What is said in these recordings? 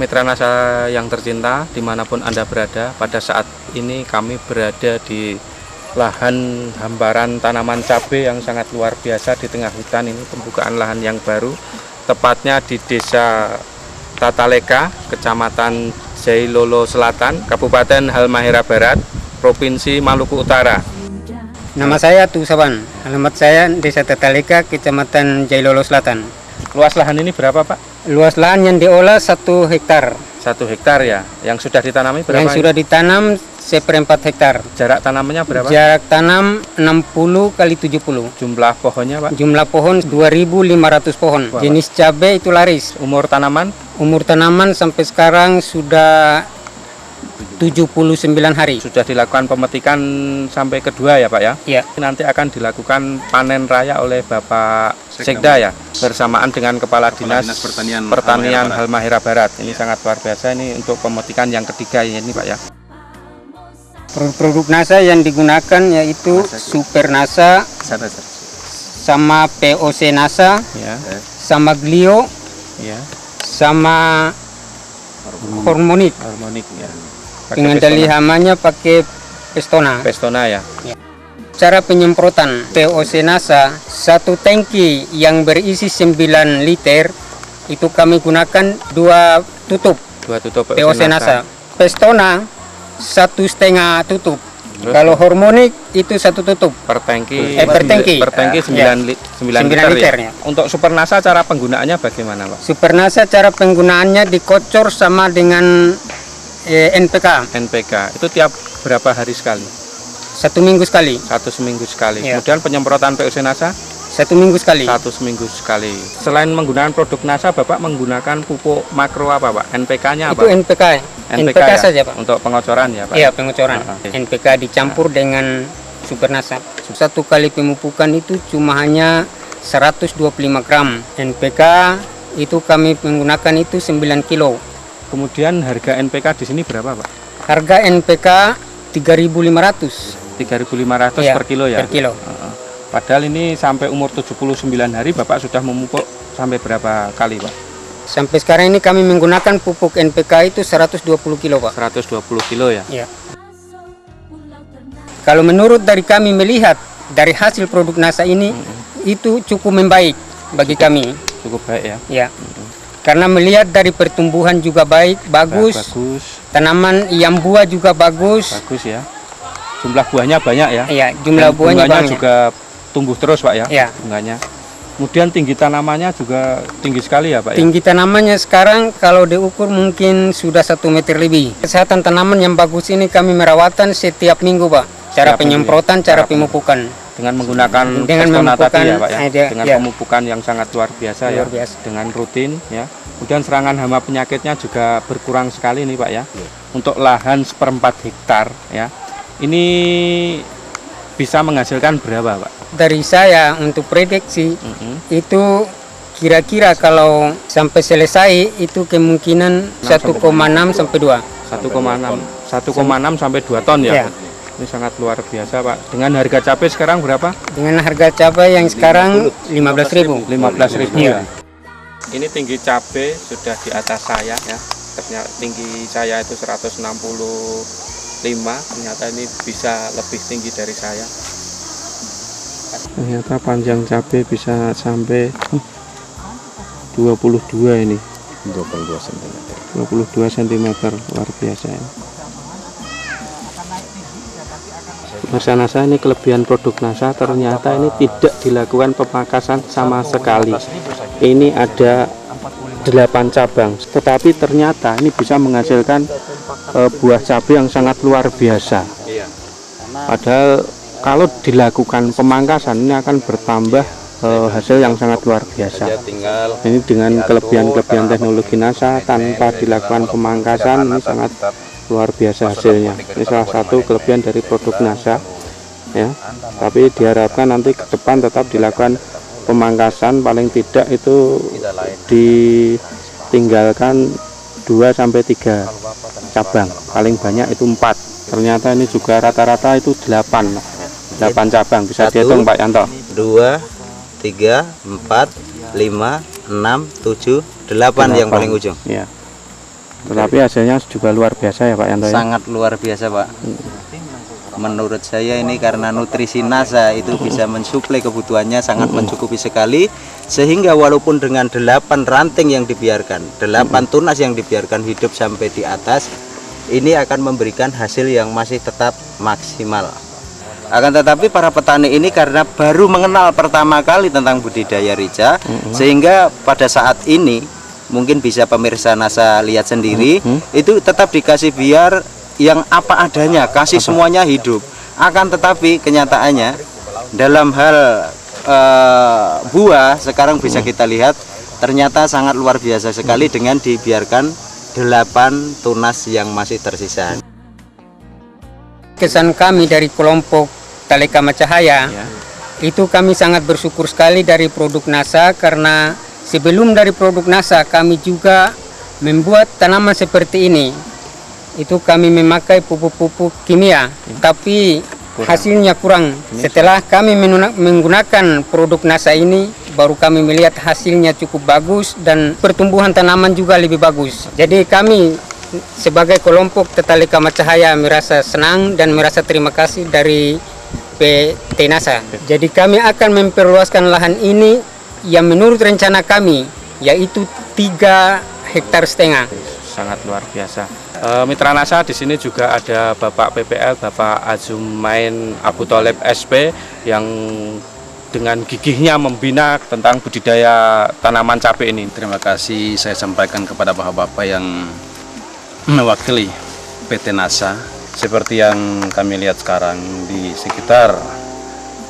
Mitra Nasa yang tercinta, dimanapun Anda berada, pada saat ini kami berada di lahan hamparan tanaman cabai yang sangat luar biasa di tengah hutan. Ini pembukaan lahan yang baru, tepatnya di Desa Tataleka, Kecamatan Jailolo Selatan, Kabupaten Halmahera Barat, Provinsi Maluku Utara. Nama saya Tusaban, alamat saya Desa Tataleka, Kecamatan Jailolo Selatan. Luas lahan ini berapa, Pak? Luas lahan yang diolah 1 hektar. 1 hektar ya. Yang sudah ditanami berapa? Yang sudah ditanam 1/4 hektar. Jarak tanamannya berapa? Jarak tanam 60 kali 70. Jumlah pohonnya, Pak? Jumlah pohon 2.500 pohon. Wah, jenis cabai itu laris. Umur tanaman? Umur tanaman sampai sekarang sudah 79 hari. Sudah dilakukan pemetikan sampai kedua ya, Pak ya? Iya. Nanti akan dilakukan panen raya oleh Bapak Sekda ya, bersamaan dengan Kepala Dinas Pertanian Halmahera Barat. Ini sangat luar biasa, ini untuk pemetikan yang ketiga ya, ini Pak ya. Produk NASA yang digunakan yaitu Super NASA sama POC NASA, Ya, sama Glio, ya. sama Hormonik. Harmonik ya. Pengendali hamanya pakai Pestona. Pestona ya. Cara penyemprotan POC NASA, 1 tangki yang berisi 9 liter itu kami gunakan 2 tutup 2 tutup POC NASA. Pestona 1,5 tutup. Terus? Kalau Hormonik itu 1 tutup Per tangki. per tangki. Per tangki 9 9 liter liter ya. ya. Untuk Super NASA cara penggunaannya bagaimana, Pak? Super NASA cara penggunaannya dikocor sama dengan NPK NPK itu tiap berapa hari sekali? 1 minggu sekali. 1 seminggu sekali. Ya. Kemudian penyemprotan POC NASA 1 minggu sekali. 1 seminggu sekali. Selain menggunakan produk NASA, Bapak menggunakan pupuk makro apa, Pak? NPK-nya apa? Itu NPK. NPK ya? saja, Pak. Untuk pengocoran ya, Pak? Iya, pengocoran. Oke. NPK dicampur dengan Super NASA. 1 kali pemupukan itu cuma hanya 125 gram. NPK itu kami menggunakan itu 9 kilo. Kemudian harga NPK di sini berapa, Pak? Harga NPK 3.500 3.500 ya, per kilo ya? Per kilo. Padahal ini sampai umur 79 hari Bapak sudah memupuk sampai berapa kali, Pak? Sampai sekarang ini kami menggunakan pupuk NPK itu 120 kilo, Pak. 120 kilo ya? Ya. Kalau menurut dari kami melihat dari hasil produk NASA ini itu cukup membaik bagi kami. Cukup baik ya? Ya. Karena melihat dari pertumbuhan juga bagus. Bagus. Tanaman yang buah juga bagus. Bagus ya. Jumlah buahnya banyak ya? Iya, jumlah Dan buahnya bunganya banyak. juga tumbuh terus, Pak ya? Iya. Bunganya. Kemudian tinggi tanamannya juga tinggi sekali ya, Pak ya? Tinggi tanamannya sekarang kalau diukur mungkin sudah 1 meter lebih. Kesehatan tanaman yang bagus ini kami merawatan setiap minggu, Pak. Cara Setiap penyemprotan, minggu ya? cara pemupukan. Dengan menggunakan Dengan Pestona tadi memupukan, ya, Pak ya? Dengan ya. pemupukan yang sangat luar biasa Luar ya? biasa. Dengan rutin ya. Kemudian serangan hama penyakitnya juga berkurang sekali nih, Pak ya. Untuk lahan 1/4 hektar ya. Ini bisa menghasilkan berapa, Pak? Dari saya untuk prediksi itu kira-kira kalau sampai selesai itu kemungkinan 1,6 sampai 2. 1,6 sampai 2 ton ya. Ya. Ini sangat luar biasa, Pak. Dengan harga cabai sekarang berapa? Dengan harga cabai yang sekarang 15.000. 15.000 Iya. ya. Ini tinggi cabai sudah di atas saya ya. Ternyata tinggi saya itu 165, ternyata ini bisa lebih tinggi dari saya. Ternyata panjang cabai bisa sampai 22 ini. 22 cm. 22 cm, luar biasa ya. Pemirsa NASA, ini kelebihan produk NASA, ternyata ini tidak dilakukan pemangkasan sama sekali. Ini ada 8 cabang, tetapi ternyata ini bisa menghasilkan buah cabai yang sangat luar biasa. Padahal kalau dilakukan pemangkasan ini akan bertambah hasil yang sangat luar biasa. Ini dengan kelebihan-kelebihan teknologi NASA tanpa dilakukan pemangkasan, ini sangat luar biasa hasilnya. Ini salah satu kelebihan dari produk NASA ya. Tapi diharapkan nanti ke depan tetap dilakukan pemangkasan, paling tidak itu ditinggalkan 2-3 cabang, paling banyak itu 4. Ternyata ini juga rata-rata itu 8 cabang, bisa dihitung Pak Yanto. 2, 3, 4, 5, 6, 7, 8 yang paling ujung. Ya. Tetapi hasilnya juga luar biasa ya Pak Yanto ya? Sangat luar biasa Pak. Menurut saya ini karena nutrisi NASA itu bisa mensuplai kebutuhannya, sangat mencukupi sekali. Sehingga walaupun dengan 8 ranting yang dibiarkan, 8 tunas yang dibiarkan hidup sampai di atas, ini akan memberikan hasil yang masih tetap maksimal. Akan tetapi para petani ini karena baru mengenal pertama kali tentang budidaya rica, sehingga pada saat ini mungkin bisa pemirsa NASA lihat sendiri, itu tetap dikasih biar yang apa adanya, kasih semuanya hidup. Akan tetapi kenyataannya dalam hal buah sekarang bisa kita lihat ternyata sangat luar biasa sekali dengan dibiarkan 8 tunas yang masih tersisa. Kesan kami dari kelompok Thalekama Cahaya, itu kami sangat bersyukur sekali dari produk NASA, karena sebelum dari produk NASA kami juga membuat tanaman seperti ini. Itu kami memakai pupuk-pupuk kimia, tapi hasilnya kurang. Setelah kami menggunakan produk NASA ini, baru kami melihat hasilnya cukup bagus dan pertumbuhan tanaman juga lebih bagus. Jadi kami sebagai kelompok Thalekama Cahaya merasa senang dan merasa terima kasih dari PT NASA. Jadi kami akan memperluaskan lahan ini yang menurut rencana kami yaitu 3,5 hektar. Sangat luar biasa. Mitra NASA di sini juga ada Bapak PPL, Bapak Azumain Abu Tholib SP yang dengan gigihnya membina tentang budidaya tanaman cabai ini. Terima kasih saya sampaikan kepada bapak-bapak yang mewakili PT NASA. Seperti yang kami lihat sekarang di sekitar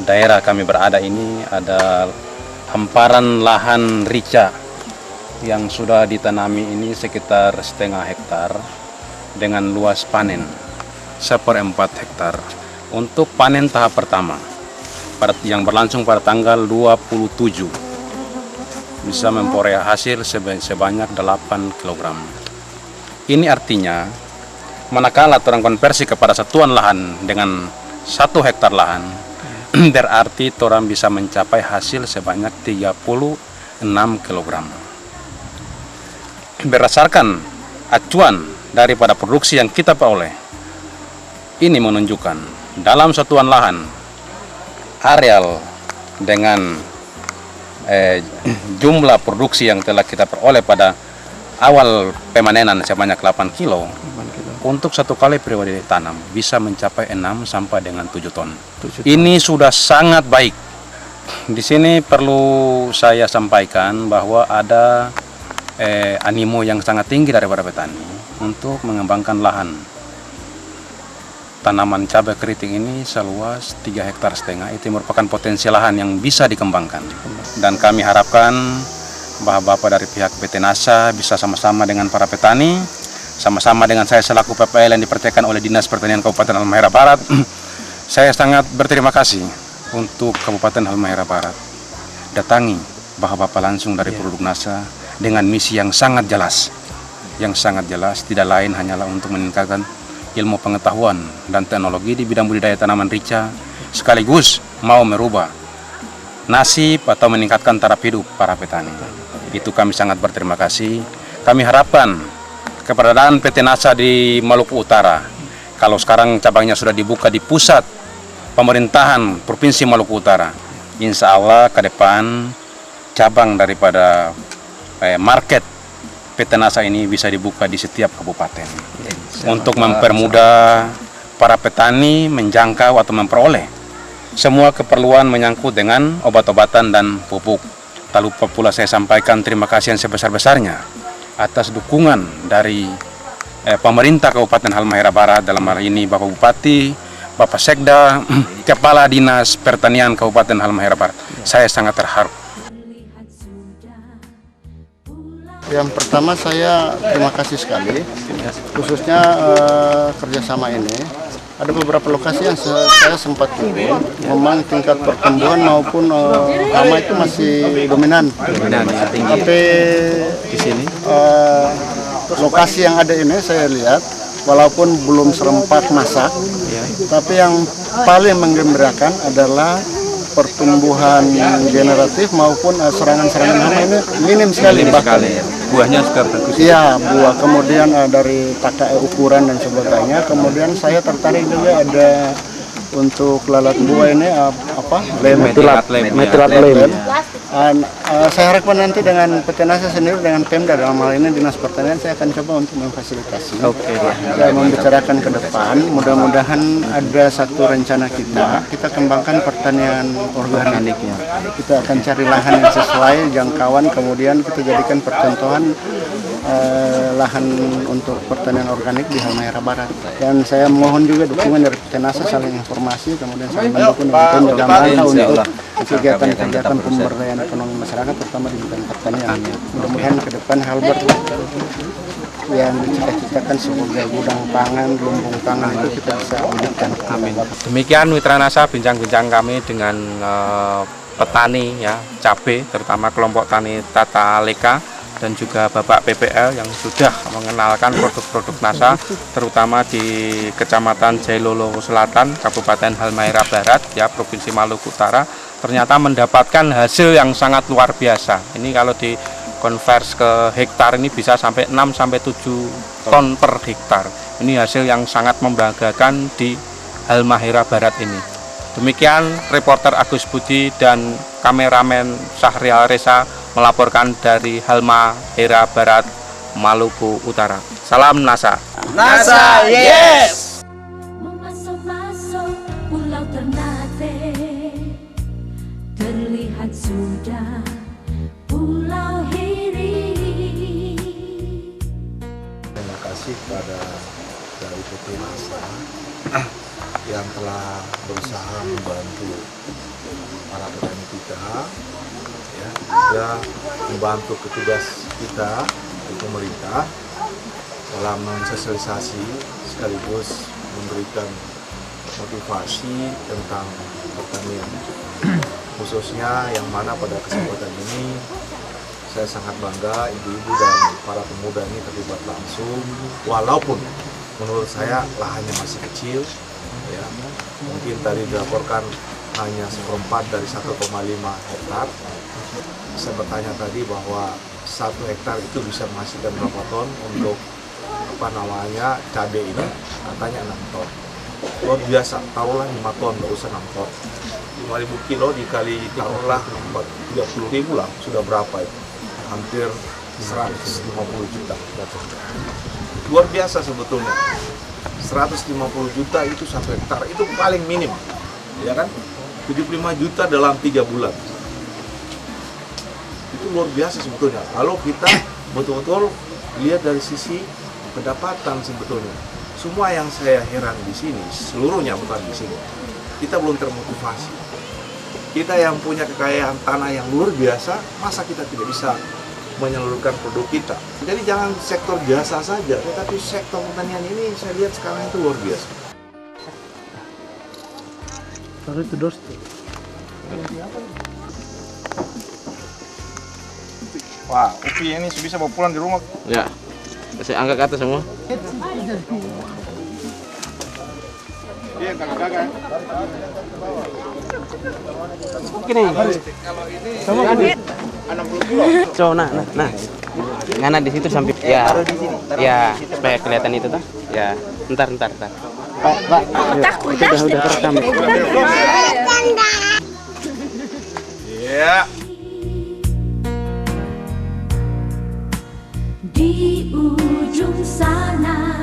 daerah kami berada ini ada hamparan lahan rica yang sudah ditanami ini sekitar 0,5 hektar dengan luas panen 1/4 hektar untuk panen tahap pertama yang berlangsung pada tanggal 27 bisa memperoleh hasil sebanyak 8 kg. Ini artinya manakala orang konversi kepada satuan lahan dengan 1 hektar lahan berarti orang bisa mencapai hasil sebanyak 36 kg. Berdasarkan acuan daripada produksi yang kita peroleh, ini menunjukkan dalam satuan lahan areal dengan jumlah produksi yang telah kita peroleh pada awal pemanenan sebanyak 8 kilo, untuk 1 kali periode tanam bisa mencapai 6 sampai dengan 7 ton. Ini sudah sangat baik. Di sini perlu saya sampaikan bahwa ada animo yang sangat tinggi daripada petani untuk mengembangkan lahan tanaman cabai keriting ini seluas 3,5 hektar. Itu merupakan potensi lahan yang bisa dikembangkan, dan kami harapkan bapak-bapak dari pihak PT NASA bisa sama-sama dengan para petani, sama-sama dengan saya selaku PPL yang dipercayakan oleh Dinas Pertanian Kabupaten Halmahera Barat. Saya sangat berterima kasih untuk Kabupaten Halmahera Barat datangi bapak-bapak langsung dari produk NASA dengan misi yang sangat jelas. Yang sangat jelas tidak lain hanyalah untuk meningkatkan ilmu pengetahuan dan teknologi di bidang budidaya tanaman rica, sekaligus mau merubah nasib atau meningkatkan taraf hidup para petani. Itu kami sangat berterima kasih. Kami harapkan keberadaan PT NASA di Maluku Utara, kalau sekarang cabangnya sudah dibuka di pusat pemerintahan Provinsi Maluku Utara, insya Allah ke depan cabang daripada market PT NASA ini bisa dibuka di setiap kabupaten untuk mempermudah para petani menjangkau atau memperoleh semua keperluan menyangkut dengan obat-obatan dan pupuk. Tak lupa pula saya sampaikan terima kasih yang sebesar-besarnya atas dukungan dari pemerintah Kabupaten Halmahera Barat, dalam hal ini Bapak Bupati, Bapak Sekda, Kepala Dinas Pertanian Kabupaten Halmahera Barat. Saya sangat terharu. Yang pertama saya terima kasih sekali, khususnya kerjasama ini. Ada beberapa lokasi yang saya sempat kunjungi, memang tingkat pertumbuhan maupun hama itu masih dominan. Tapi di sini lokasi yang ada ini saya lihat, walaupun belum serempak masak, tapi yang paling menggembirakan adalah pertumbuhan generatif maupun serangan-serangan hama ini minim sekali. Buahnya sudah bagus. Iya, buah. Kemudian dari tata ukuran dan sebagainya. Kemudian saya tertarik juga ada untuk lalat buah ini Metilat lem. Saya harapkan nanti dengan PT Nasa sendiri dengan Pemda dalam hal ini Dinas Pertanian saya akan coba untuk memfasilitasi. Dan membicarakan ke depan. Mudah-mudahan ada satu rencana kita kembangkan pertanian organik. Kita akan cari lahan yang sesuai jangkauan, kemudian kita jadikan percontohan lahan untuk pertanian organik di Halmahera Barat. Dan saya mohon juga dukungan dari PT Nasa saling informasi, kemudian saling mendukung dengan Pemda dalam rangka untuk kegiatan-kegiatan pemberdayaan ekonomi masyarakat terutama di bidang pertanian. Mudah-mudahan ke depan Halber yang dicita-citakan sebagai gudang pangan, lumbung pangan itu kita bisa wujudkan. Amin. Demikian Mitra Nasa bincang-bincang kami dengan petani ya cabai, terutama kelompok tani Tata Leka dan juga Bapak PPL yang sudah mengenalkan produk-produk Nasa terutama di Kecamatan Jailolo Selatan, Kabupaten Halmahera Barat ya, Provinsi Maluku Utara, ternyata mendapatkan hasil yang sangat luar biasa. Ini kalau di konvers ke hektar ini bisa sampai 6-7 ton per hektar. Ini hasil yang sangat membanggakan di Halmahera Barat ini. Demikian reporter Agus Budi dan kameramen Syahrial Reza melaporkan dari Halmahera Barat, Maluku Utara. Salam Nasa. Nasa, yes! Memasuk-masuk pulau Ternate, terlihat sudah Pulau Hiri. Terima kasih kepada dari PT Nasa yang telah berusaha membantu para petani kita, ya, juga membantu petugas kita di pemerintah dalam mensosialisasi sekaligus memberikan motivasi tentang pertanian, khususnya yang mana pada kesempatan ini saya sangat bangga ibu-ibu dan para pemuda ini terlibat langsung, walaupun menurut saya lahannya masih kecil, ya, mungkin tadi dilaporkan hanya 1/4 dari 1,5 hektar. Saya bertanya tadi bahwa 1 hektar itu bisa menghasilkan berapa ton untuk cabai ini, katanya 6 ton. Luar biasa, taruhlah 5 ton, nggak usah 6 ton. 5.000 kilo dikali taruhlah 30.000 lah, sudah berapa itu? Hampir 150 juta. Luar biasa sebetulnya. 150 juta itu 1 hektar, itu paling minim, ya kan? 75 juta dalam 3 bulan. Itu luar biasa sebetulnya. Kalau kita betul-betul lihat dari sisi pendapatan sebetulnya. Semua yang saya heran di sini, seluruhnya bukan di sini, kita belum termotivasi. Kita yang punya kekayaan tanah yang luar biasa, masa kita tidak bisa menyalurkan produk kita? Jadi jangan sektor jasa saja, tetapi sektor pertanian ini saya lihat sekarang itu luar biasa. Wah, upi ini bisa bawa pulang di rumah. Ya, saya angkat ke atas semua. Iya, kakak-kakak. Gini. Sama kan 60 kilo. So, nah. Ngana di situ sampai ya. Ya, supaya kelihatan itu tuh. Ya, ntar. Pak. Itu udah terekam. Iya. Di ujung sana